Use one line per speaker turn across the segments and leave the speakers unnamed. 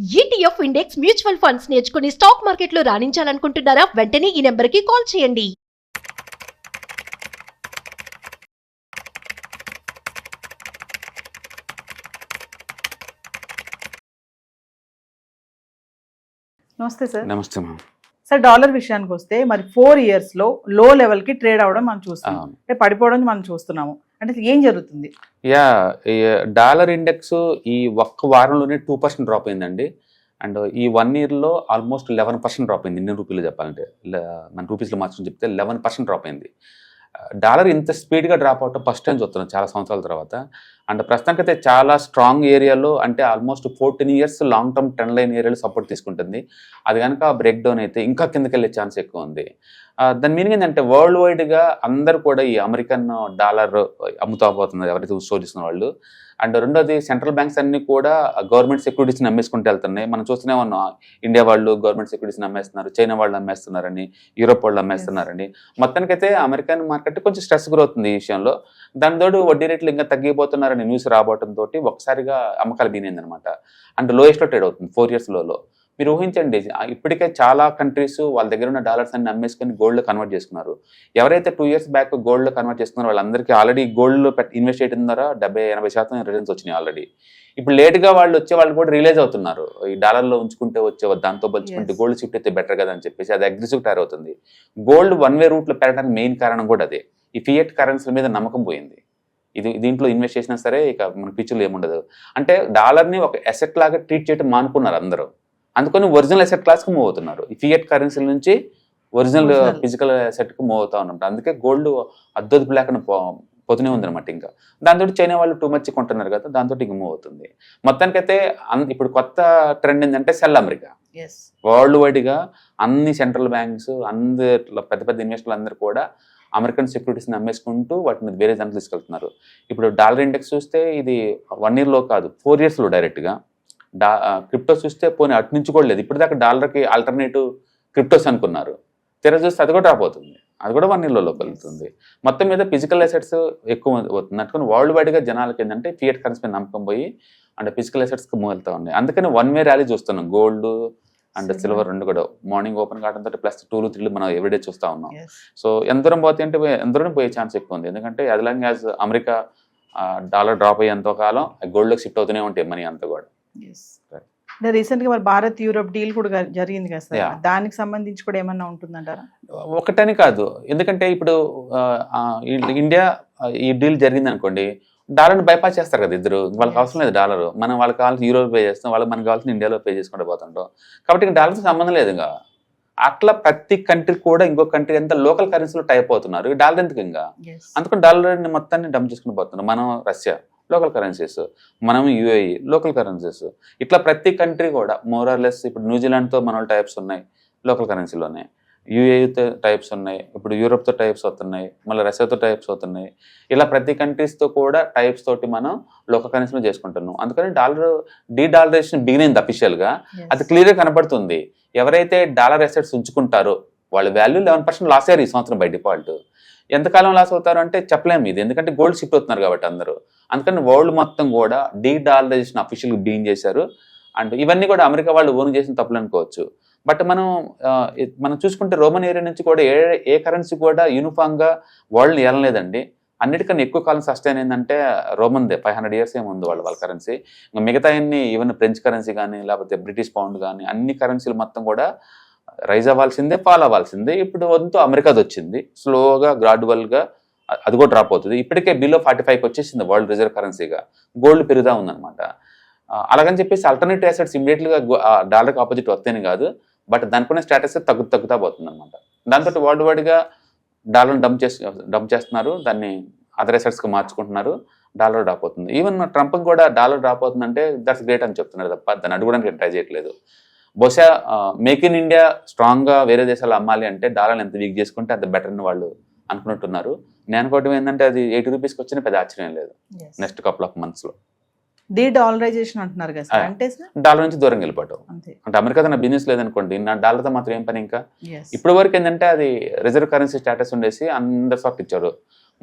ETF index mutual funds నేర్చుకుని stock మార్కెట్లో రాణించాలనుకుంటున్నారా? వెంటనే ఈ నెంబర్కి కాల్ చేయండి.
నమస్తే సార్.
నమస్తే మ్యామ్.
సార్, డాలర్ విషయానికి వస్తే మరి 4 years లో లో లెవెల్ కి ట్రేడ్ అవడం మనం చూస్తున్నాం, అంటే పడిపోవడం మనం చూస్తున్నాము. అంటే ఏం జరుగుతుంది?
ఈ డాలర్ ఇండెక్స్ ఈ ఒక్క వారంలోనే 2% డ్రాప్ అయిందండి. అండ్ ఈ 1 yearలో ఆల్మోస్ట్ 11% డ్రాప్ అయింది. ఇండియన్ రూపీలో చెప్పాలంటే మన రూపీస్లో మార్చుకుని చెప్తే 11% డ్రాప్ అయింది. డాలర్ ఇంత స్పీడ్గా డ్రాప్ అవటం ఫస్ట్ టైం చూస్తున్నాం చాలా సంవత్సరాల తర్వాత. అండ్ ప్రస్తుతానికైతే చాలా స్ట్రాంగ్ ఏరియాలో, అంటే almost 14 years long term trend line ఏరియాలో సపోర్ట్ తీసుకుంటుంది. అది కనుక బ్రేక్ డౌన్ అయితే ఇంకా కిందకి వెళ్ళే ఛాన్స్ ఎక్కువ ఉంది. దాని మీనింగ్ ఏంటంటే వరల్డ్ వైడ్గా అందరూ కూడా ఈ అమెరికన్ డాలర్ అమ్ముతా పోతున్నారు ఎవరైతే స్టోర్ చేసిన వాళ్ళు. అండ్ రెండోది సెంట్రల్ బ్యాంక్స్ అన్ని కూడా గవర్నమెంట్ సెక్యూరిటీస్ని అమ్మేసుకుంటూ వెళ్తున్నాయి. మనం చూస్తూనే ఉన్నాం, ఇండియా వాళ్ళు గవర్నమెంట్ సెక్యూరిటీస్ని అమ్మేస్తున్నారు, చైనా వాళ్ళు అమ్మేస్తున్నారని, యూరోప్ వాళ్ళు అమ్మేస్తున్నారని. మొత్తానికైతే అమెరికన్ మార్కెట్ కొంచెం స్ట్రెస్ గురవుతుంది ఈ విషయంలో. దానితోడు వడ్డీ రేట్లు ఇంకా తగ్గిపోతున్నారని న్యూస్ రాబోవడంతో ఒకసారిగా అమ్మకాలు బీనింది అనమాట. అండ్ లోయెస్ట్లో ట్రేడ్ అవుతుంది 4 years లోలో. మీరు ఊహించండి, ఇప్పటికే చాలా కంట్రీస్ వాళ్ళ దగ్గర ఉన్న డాలర్స్ అన్ని అమ్మేసుకొని గోల్డ్లో కన్వర్ట్ చేసుకున్నారు. ఎవరైతే 2 years బ్యాక్ గోల్డ్లో కన్వర్ట్ చేసుకున్నారో వాళ్ళందరికీ ఆల్రెడీ గోల్డ్లో ఇన్వెస్ట్ చేయడం ద్వారా 70-80% రిటర్న్స్ వచ్చినాయి ఆల్రెడీ. ఇప్పుడు లేట్గా వాళ్ళు వచ్చే వాళ్ళు కూడా రిలీజ్ అవుతున్నారు, ఈ డాలర్లో ఉంచుకుంటే వచ్చే దాంతో పోల్చుకుంటే గోల్డ్ షిఫ్ట్ అయితే బెటర్ కదా అని చెప్పేసి అది అగ్రెసివ్ టైర్ అవుతుంది. గోల్డ్ వన్ వే రూట్లో పెరగడానికి మెయిన్ కారణం కూడా అదే. ఈ ఫియట్ కరెన్సీల మీద నమ్మకం పోయింది. దీంట్లో ఇన్వెస్ట్ చేసినా సరే ఇక మన పిచ్చులు ఏముండదు. అంటే డాలర్ని ఒక అసెట్ లాగా ట్రీట్ చేయడం మానుకున్నారు అందరూ. అందుకని ఒరిజినల్ అసెట్ క్లాస్కి మూవ్ అవుతున్నారు. ఈ ఫియట్ కరెన్సీల నుంచి ఒరిజినల్ ఫిజికల్ అసెట్కి మూవ్ అవుతా ఉన్నారు. అందుకే గోల్డ్ అద్దొదుపు లేకుండా పోతూనే ఉందన్నమాట. ఇంకా దాంతో చైనా వాళ్ళు టూ మచ్ కొంటున్నారు కదా, దాంతో ఇంక మూవ్ అవుతుంది. మొత్తానికైతే ఇప్పుడు కొత్త ట్రెండ్ ఏంటంటే సెల్ అమెరికా. వరల్డ్ వైడ్గా అన్ని సెంట్రల్ బ్యాంక్స్, అందరు పెద్ద పెద్ద ఇన్వెస్టర్లు అందరూ కూడా అమెరికన్ సెక్యూరిటీస్ని అమ్మేసుకుంటూ వాటిని వేరే దాంట్లో తీసుకెళ్తున్నారు. ఇప్పుడు డాలర్ ఇండెక్స్ చూస్తే ఇది 1 yearలో కాదు 4 yearsలో డైరెక్ట్గా. క్రిప్టో చూస్తే పోనీ అటు నుంచి కూడా లేదు. ఇప్పటిదాకా డాలర్కి ఆల్టర్నేటివ్ క్రిప్టోస్ అనుకున్నారు, తెర చూస్తే అది కూడా డ్రాప్ అవుతుంది. అది కూడా 1 yearలో వెళ్తుంది. మొత్తం మీద ఫిజికల్ అసెట్స్ ఎక్కువ అవుతుంది. అందుకని వరల్డ్ వైడ్గా జనాలకి ఏంటంటే ఫియట్ కరెన్సీ మీద నమ్మకం పోయి అంటే ఫిజికల్ అసెట్స్కి మూవ్ వెళ్తూ ఉన్నాయి. అందుకని 1 way ర్యాలీ చూస్తున్నాం. గోల్డ్ అండ్ సిల్వర్ రెండు కూడా మార్నింగ్ ఓపెన్ కావడంతో +2, 3 మనం ఎవ్రీడే చూస్తూ ఉన్నాం. సో ఎంత దూరం పోతే అంటే ఎంత పోయే ఛాన్స్ ఎక్కువ ఉంది. ఎందుకంటే as long as America dollar drop అయ్యేంత కాలం గోల్డ్లోకి షిఫ్ట్ అవుతూనే ఉంటాయి మనీ అంతా కూడా.
రీసెంట్ గా మరి భారత్ యూరోప్ డీల్ కూడా జరిగింది కదా సార్, దానికి సంబంధించి కూడా ఏమన్నా ఉంటుందంటారా?
ఒకటని కాదు, ఎందుకంటే ఇప్పుడు ఇండియా ఈ డీల్ జరిగింది అనుకోండి, డాలర్ని బైపాస్ చేస్తారు కదా ఇద్దరు. వాళ్ళకి అవసరం లేదు డాలర్, మనం వాళ్ళకి కావాల్సిన యూరోలో పే చేస్తాం, వాళ్ళకి మనకు కావాల్సిన ఇండియాలో పే చేసుకుంటూ పోతుంటాం. కాబట్టి ఇంకా డాలర్తో సంబంధం లేదు. ఇంకా అట్లా ప్రతి కంట్రీ కూడా ఇంకో కంట్రీ అంతా లోకల్ కరెన్సీలో టైప్ అవుతున్నారు. డాలర్ ఎందుకు ఇంకా? అందుకని డాలర్ని మొత్తాన్ని డంప్ చేసుకుని పోతున్నారు. మనం రష్యా లోకల్ కరెన్సీస్, మనం యూఏఈ లోకల్ కరెన్సీస్, ఇట్లా ప్రతి కంట్రీ కూడా మోరార్లెస్. ఇప్పుడు న్యూజిలాండ్తో మన వాళ్ళు టైప్స్ ఉన్నాయి లోకల్ కరెన్సీలోనే, యూఏఈతో టైప్స్ ఉన్నాయి, ఇప్పుడు యూరోప్తో టైప్స్ అవుతున్నాయి, మళ్ళీ రష్యాతో టైప్స్ అవుతున్నాయి. ఇలా ప్రతి కంట్రీస్తో కూడా టైప్స్ తోటి మనం లోకల్ కరెన్సీలో చేసుకుంటున్నాం. అందుకని డీడాలరైజేషన్ బిగినింది అఫీషియల్గా. అది క్లియర్గా కనబడుతుంది. ఎవరైతే డాలర్ అసెట్స్ ఉంచుకుంటారో వాళ్ళ వాల్యూ 11% లాస్ అయ్యారు ఈ సంవత్సరం బై డిఫాల్ట్. ఎంతకాలం లాస్ అవుతారు అంటే చెప్పలేము ఇది, ఎందుకంటే గోల్డ్ షిఫ్ట్ అవుతున్నారు కాబట్టి అందరూ. అందుకని వరల్డ్ మొత్తం కూడా డీడాలరైజేషన్ అఫీషియల్గా బిగిన్ చేశారు. అండ్ ఇవన్నీ కూడా అమెరికా వాళ్ళు ఓన్ చేసిన తప్పులు అనుకోవచ్చు. బట్ మనం చూసుకుంటే రోమన్ ఏరియా నుంచి కూడా ఏ కరెన్సీ కూడా యూనిఫామ్గా వరల్డ్ని ఏలలేదండి. అన్నిటికన్నా ఎక్కువ కాలం సస్టైన్ ఏంటంటే రోమన్దే 500 years ఏముంది వాళ్ళ కరెన్సీ. ఇంకా మిగతా అన్ని ఈవెన్ ఫ్రెంచ్ కరెన్సీ కానీ లేకపోతే బ్రిటిష్ పౌండ్ కానీ అన్ని కరెన్సీలు మొత్తం కూడా రైజ్ అవ్వాల్సిందే, ఫాల్ అవ్వాల్సిందే. ఇప్పుడు వంతు అమెరికాది వచ్చింది, స్లోగా గ్రాడ్యువల్గా అది కూడా డ్రాప్ అవుతుంది. ఇప్పటికే బిలో 45కి వచ్చేసింది వరల్డ్ రిజర్వ్ కరెన్సీగా. గోల్డ్ పెరుగుతూ ఉందన్నమాట. అలాగని చెప్పేసి ఆల్టర్నేటివ్ అసెట్స్ ఇమీడియట్గా డాలర్కి ఆపోజిట్ వస్తేనే కాదు, బట్ దానికున్న స్టేటస్ తగ్గుతా పోతుంది అనమాట. దాంతో వరల్డ్ వైడ్గా డాలర్ని డంప్ చేస్తున్నారు, దాన్ని అదర్ అసెట్స్కి మార్చుకుంటున్నారు, డాలర్ డ్రాప్ అవుతుంది. ఈవెన్ ట్రంప్ కూడా డాలర్ డ్రాప్ అవుతుందంటే దట్స్ గ్రేట్ అని చెప్తున్నారు తప్ప దాన్ని అడుగుడానికి ట్రై చేయట్లేదు. బహుశా మేక్ ఇన్ ఇండియా స్ట్రాంగ్గా వేరే దేశాలు అమ్మాలి అంటే డాలర్ ఎంత వీక్ చేసుకుంటే అంత బెటర్ అని వాళ్ళు అనుకుంటున్నారు. నేను అనుకోవడం ఏంటంటే అది 80 rupeesకి వచ్చినా పెద్ద ఆశ్చర్యం లేదు నెక్స్ట్ కపుల్ ఆఫ్ మంత్స్లో.
డీడాలరైజేషన్ అంటున్నారు కదా సార్, అంటే
డాలర్ నుంచి దూరం వెళ్ళిపోవటం. అంటే అమెరికాతో నా బిజినెస్ లేదనుకోండి, నా డాలర్తో మాత్రం ఏం పని. ఇంకా ఇప్పటి వరకు ఏంటంటే అది రిజర్వ్ కరెన్సీ స్టేటస్ ఉండేసి అందరు స్టాక్ ఇచ్చారు.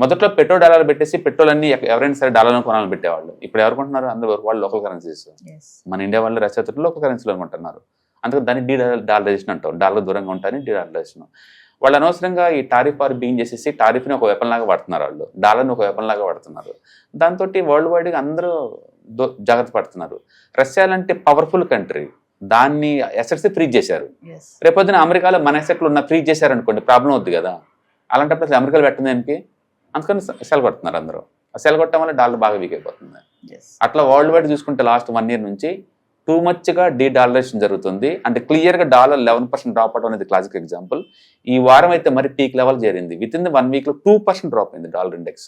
మొదట్లో పెట్రోల్ డాలర్ పెట్టేసి పెట్రోల్ అన్ని ఎవరైనా సరే డాలర్ కొనాలని పెట్టేవాళ్ళు. ఇప్పుడు ఎవరు కొంటున్నారు? అందరూ వాళ్ళు లోకల్ కరెన్సీస్. మన ఇండియా వాళ్ళు రష్యా లోకల్ కరెన్సీలో కొంటున్నారు. అందుకని దాన్ని డాలరైజేషన్ అంటాం. డాలర్ దూరంగా ఉంటాయని డాలరైజేషన్. వాళ్ళు అనవసరంగా ఈ టారిఫ్ ఆర్ బీయింగ్ చేసేసి టారిఫ్ని ఒక వెపన్ లాగా వాడుతున్నారు. వాళ్ళు డాలర్ని ఒక వెపన్ లాగా వాడుతున్నారు. దాంతో వరల్డ్ వైడ్గా అందరూ జాగ్రత్త పడుతున్నారు. రష్యా లాంటి పవర్ఫుల్ కంట్రీ, దాన్ని అసెట్స్ ఫ్రీజ్ చేశారు. రేపొద్దున అమెరికాలో మన అసెట్లు ఉన్న ఫ్రీజ్ చేశారు అనుకోండి, ప్రాబ్లం అవుద్ది కదా. అలాంటప్పుడు అసలు అమెరికాలో పెట్టింది దానికి, అందుకని సెల్ కొడుతున్నారు అందరూ. ఆ సెల్ కొట్టడం వల్ల డాలర్ బాగా వీక్ అయిపోతుంది. అట్లా వరల్డ్ వైడ్ చూసుకుంటే లాస్ట్ 1 year నుంచి టూ మచ్గా డీడాలరేషన్ జరుగుతుంది. అంటే క్లియర్గా డాలర్ 11% డ్రాప్ అవడం అనేది క్లాసిక్ ఎగ్జాంపుల్. ఈ వారం అయితే మరి పీక్ లెవెల్ చేరింది. విత్ ఇన్ 1 weekలో 2% డ్రాప్ అయింది dollar index.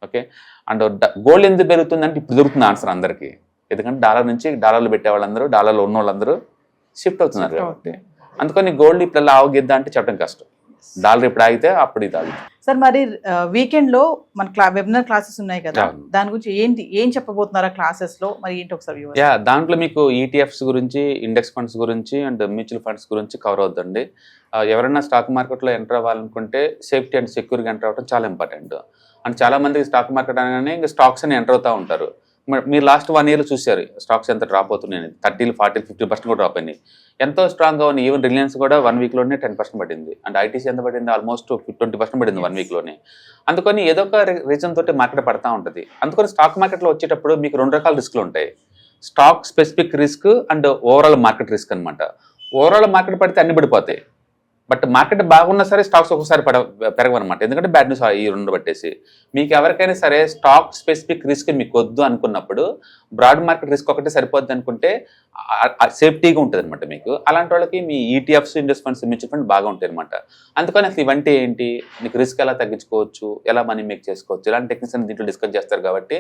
Okay, and gold ఎందుకు పెరుగుతుంది అంటే ఇప్పుడు దొరుకుతుంది ఆన్సర్ అందరికీ. ఎందుకంటే డాలర్ నుంచి డాలర్లు పెట్టే వాళ్ళందరూ, డాలర్లో ఉన్న వాళ్ళందరూ షిఫ్ట్ అవుతున్నారు కాబట్టి. అందుకని గోల్డ్ ఇప్పుడు ఆగిద్దా అంటే చెప్పడం కష్టం. డాలర్ ఇప్పుడు ఆగితే అప్పుడు ఇది ఆగుతుంది.
సార్ మరి వీకెండ్ లో మన వెబినార్ క్లాసెస్ ఉన్నాయి కదా, దాని గురించి ఏం చెప్పబోతున్నారా క్లాసెస్ లో, మరి ఏంటి ఒకసారి?
దాంట్లో మీకు ఈటీఎఫ్స్ గురించి, ఇండెక్స్ ఫండ్స్ గురించి అండ్ మ్యూచువల్ ఫండ్స్ గురించి కవర్ అవుతుందండి. ఎవరైనా స్టాక్ మార్కెట్లో ఎంటర్ అవ్వాలనుకుంటే సేఫ్టీ అండ్ సెక్యూర్గా ఎంటర్ అవ్వడం చాలా ఇంపార్టెంట్. అండ్ చాలా మంది స్టాక్ మార్కెట్ అనగానే ఇంకా స్టాక్స్ అని ఎంటర్ అవుతూ ఉంటారు. మీరు లాస్ట్ 1 year చూసారు స్టాక్స్ ఎంత డ్రాప్ అవుతున్నాయి. 30, 40, 50% కూడా డ్రాప్ అయినాయి. ఎంతో స్ట్రాంగ్గా ఉన్నాయి. ఈవెన్ రిలయన్స్ కూడా 1 weekలోనే 10% పడింది. అండ్ ఐటీసీ ఎంత పడింది? ఆల్మోస్ట్ 20% పడింది 1 weekలోనే. అందుకని ఏదో ఒక రీజన్ తోటి మార్కెట్ పడతా ఉంటుంది. అందుకని స్టాక్ మార్కెట్లో వచ్చేటప్పుడు మీకు 2 రకాల రిస్క్లు ఉంటాయి. Stock specific risk and overall market risk అనమాట. ఓవరాల్ మార్కెట్ పడితే అన్ని పడిపోతాయి. బట్ మార్కెట్ బాగున్నా సరే స్టాక్స్ ఒక్కొక్కసారి పెరగవన్నమాట. ఎందుకంటే బ్యాడ్ న్యూస్ ఈ 2 పట్టేసి. మీకు ఎవరికైనా సరే స్టాక్ స్పెసిఫిక్ రిస్క్ మీకు వద్దు అనుకున్నప్పుడు బ్రాడ్ మార్కెట్ రిస్క్ ఒకటే సరిపోద్ది అనుకుంటే సేఫ్టీగా ఉంటుంది అనమాట మీకు. అలాంటి వాళ్ళకి మీ ETFs, index funds, mutual fund బాగా ఉంటాయి అనమాట. అందుకని అసలు ఇవంటే ఏంటి, నీకు రిస్క్ ఎలా తగ్గించుకోవచ్చు, ఎలా మనీ మేక్ చేసుకోవచ్చు, ఇలాంటి టెక్నిక్స్ అని దీంట్లో డిస్కస్ చేస్తారు. కాబట్టి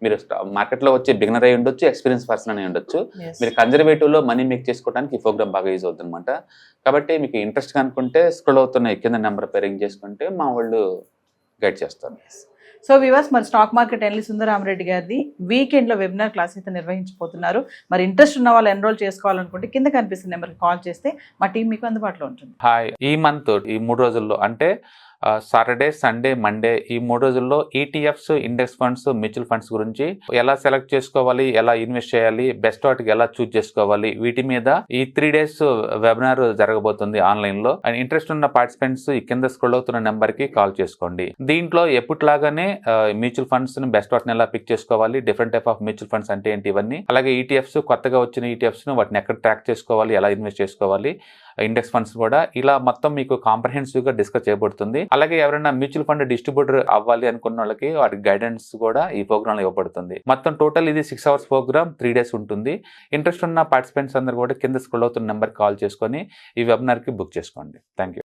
మీరు మార్కెట్లో వచ్చే బిగినర్ అయి ఉండొచ్చు, ఎక్స్పీరియన్స్ పర్సన్ అని ఉండొచ్చు. మీరు కన్జర్వేటివ్లో మనీ మేక్ చేసుకోవడానికి ఈ ప్రోగ్రామ్ బాగా యూజ్ అవుతుంది అనమాట. కాబట్టి మీకు ఇంట్రెస్ట్ అనుకుంటే స్క్రోల్ అవుతున్న కింద నెంబర్ రింగ్ చేసుకుంటే మా వాళ్ళు గైడ్ చేస్తారు.
సో వివాస్, మరి స్టాక్ మార్కెట్ ఎన్లి సుందరరామరెడ్డి గారిది వీకెండ్ లో వెబినార్ క్లాస్ అయితే నిర్వహించబోతున్నారు. మరి ఇంట్రెస్ట్ ఉన్న వాళ్ళు ఎన్రోల్ చేసుకోవాలనుకుంటే కింద కనిపిస్తున్న నెంబర్కి కాల్ చేస్తే మా టీం మీకు అందుబాటులో ఉంటుంది.
హాయ్, ఈ మంత్ ఈ 3 రోజుల్లో అంటే సాటర్డే, సండే, మండే ఈ 3 రోజుల్లో ETFs, index funds, mutual funds గురించి ఎలా సెలెక్ట్ చేసుకోవాలి, ఎలా ఇన్వెస్ట్ చేయాలి, బెస్ట్ వాటికి ఎలా చూస్ చేసుకోవాలి, వీటి మీద ఈ 3 days వెబినార్ జరగబోతుంది ఆన్లైన్ లో. అండ్ ఇంట్రెస్ట్ ఉన్న పార్టిసిపెంట్స్ ఈ కింద స్క్రోల్ అవుతున్న నెంబర్ కి కాల్ చేసుకోండి. దీంట్లో ఎప్పటిలాగానే మ్యూచువల్ ఫండ్స్ ని బెస్ట్ వాటిని ఎలా పిక్ చేసుకోవాలి, different type of mutual funds అంటే ఏంటి, ఇవన్నీ, అలాగే ఈటీఎఫ్స్ కొత్తగా వచ్చిన ఈటీఎఫ్స్ ను వాటిని ఎక్కడ ట్రాక్ చేసుకోవాలి, ఎలా ఇన్వెస్ట్ చేసుకోవాలి, ఇండెక్స్ ఫండ్స్ కూడా ఇలా మొత్తం మీకు కాంప్రహెన్సివ్ గా డిస్కస్ చేయబడుతుంది. అలాగే ఎవరైనా మ్యూచువల్ ఫండ్ డిస్ట్రిబ్యూటర్ అవ్వాలి అనుకున్న వాళ్ళకి వాటి గైడెన్స్ కూడా ఈ ప్రోగ్రామ్ లో ఇవ్వబడుతుంది. మొత్తం టోటల్ ఇది 6 hours ప్రోగ్రామ్, 3 days ఉంటుంది. ఇంట్రెస్ట్ ఉన్న పార్టిసిపెంట్స్ అందరూ కూడా కింద స్క్రోల్ అవుతున్న నెంబర్ కాల్ చేసుకొని ఈ వెబినార్ కి బుక్ చేసుకోండి. Thank you.